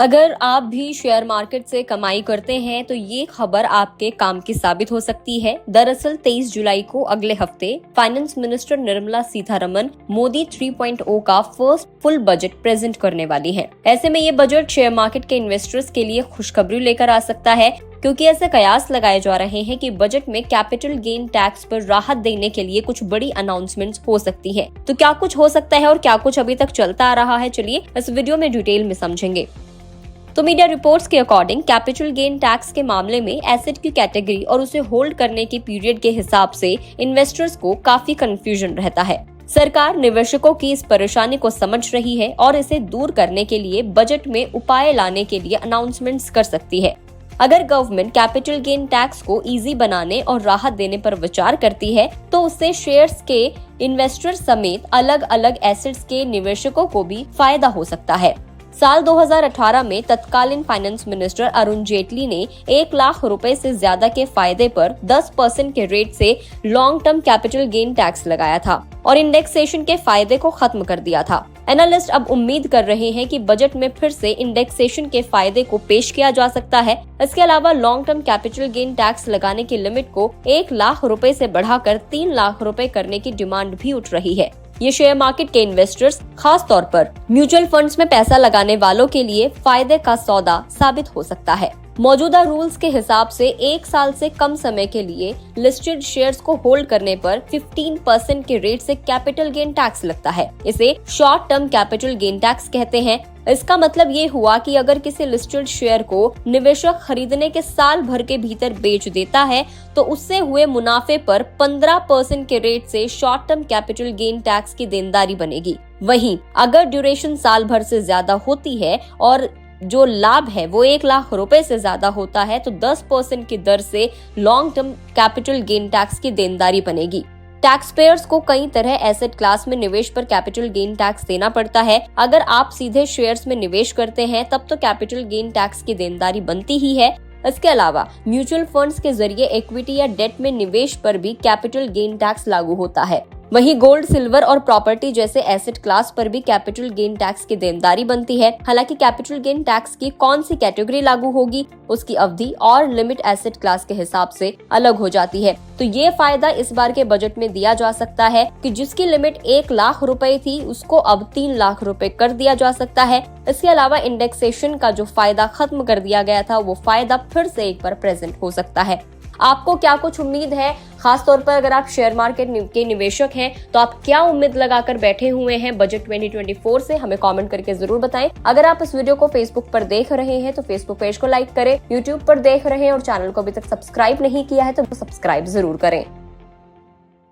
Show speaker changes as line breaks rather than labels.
अगर आप भी शेयर मार्केट से कमाई करते हैं तो ये खबर आपके काम की साबित हो सकती है। दरअसल 23 जुलाई को अगले हफ्ते फाइनेंस मिनिस्टर निर्मला सीतारमण मोदी 3.0 का फर्स्ट फुल बजट प्रेजेंट करने वाली हैं। ऐसे में ये बजट शेयर मार्केट के इन्वेस्टर्स के लिए खुशखबरी लेकर आ सकता है, क्योंकि ऐसे कयास लगाए जा रहे हैं कि बजट में कैपिटल गेन टैक्स पर राहत देने के लिए कुछ बड़ी अनाउंसमेंट्स हो सकती है। तो क्या कुछ हो सकता है और क्या कुछ अभी तक चलता आ रहा है, चलिए इस वीडियो में डिटेल में समझेंगे। तो मीडिया रिपोर्ट्स के अकॉर्डिंग कैपिटल गेन टैक्स के मामले में एसेट की कैटेगरी और उसे होल्ड करने के पीरियड के हिसाब से इन्वेस्टर्स को काफी कंफ्यूजन रहता है। सरकार निवेशकों की इस परेशानी को समझ रही है और इसे दूर करने के लिए बजट में उपाय लाने के लिए अनाउंसमेंट्स कर सकती है। अगर गवर्नमेंट कैपिटल गेन टैक्स को इजी बनाने और राहत देने पर विचार करती है तो उससे शेयर्स के इन्वेस्टर समेत अलग अलग एसेट्स के निवेशकों को भी फायदा हो सकता है। साल 2018 में तत्कालीन फाइनेंस मिनिस्टर अरुण जेटली ने 1 लाख रुपए से ज्यादा के फायदे पर 10% के रेट से long term capital gain tax लगाया था और इंडेक्सेशन के फायदे को खत्म कर दिया था। एनालिस्ट अब उम्मीद कर रहे हैं कि बजट में फिर से इंडेक्सेशन के फायदे को पेश किया जा सकता है। इसके अलावा long term capital gain tax लगाने की लिमिट को 1 लाख रुपए से बढ़ाकर 3 लाख रुपए करने की डिमांड भी उठ रही है। ये शेयर मार्केट के इन्वेस्टर्स, खास तौर पर म्यूचुअल फंड्स में पैसा लगाने वालों के लिए फायदे का सौदा साबित हो सकता है। मौजूदा रूल्स के हिसाब से 1 साल से कम समय के लिए लिस्टेड शेयर्स को होल्ड करने पर 15% के रेट से कैपिटल गेन टैक्स लगता है। इसे short term capital gain tax कहते हैं। इसका मतलब ये हुआ कि अगर किसी लिस्टेड शेयर को निवेशक खरीदने के साल भर के भीतर बेच देता है तो उससे हुए मुनाफे पर 15% के रेट से short term capital gain tax की देनदारी बनेगी। वहीं अगर ड्यूरेशन साल भर से ज्यादा होती है और जो लाभ है वो 1 लाख रुपए से ज्यादा होता है तो 10% की दर से long term capital gain tax की देनदारी बनेगी। टैक्स पेयर्स को कई तरह एसेट क्लास में निवेश पर कैपिटल गेन टैक्स देना पड़ता है। अगर आप सीधे शेयर्स में निवेश करते हैं तब तो कैपिटल गेन टैक्स की देनदारी बनती ही है। इसके अलावा म्यूचुअल फंड्स के जरिए इक्विटी या डेट में निवेश पर भी कैपिटल गेन टैक्स लागू होता है। वहीं गोल्ड, सिल्वर और प्रॉपर्टी जैसे एसेट क्लास पर भी कैपिटल गेन टैक्स की देनदारी बनती है। हालांकि कैपिटल गेन टैक्स की कौन सी कैटेगरी लागू होगी, उसकी अवधि और लिमिट एसेट क्लास के हिसाब से अलग हो जाती है। तो ये फायदा इस बार के बजट में दिया जा सकता है कि जिसकी लिमिट 1 लाख रुपए थी उसको अब 3 लाख रुपए कर दिया जा सकता है। इसके अलावा इंडेक्सेशन का जो फायदा खत्म कर दिया गया था वो फायदा फिर से एक बार प्रेजेंट हो सकता है। आपको क्या कुछ उम्मीद है? खास तौर पर अगर आप शेयर मार्केट के निवेशक हैं तो आप क्या उम्मीद लगाकर बैठे हुए हैं बजट 2024 से? हमें कमेंट करके जरूर बताएं। अगर आप इस वीडियो को फेसबुक पर देख रहे हैं तो फेसबुक पेज को लाइक करें, यूट्यूब पर देख रहे हैं और चैनल को अभी तक सब्सक्राइब नहीं किया है तो सब्सक्राइब जरूर करें।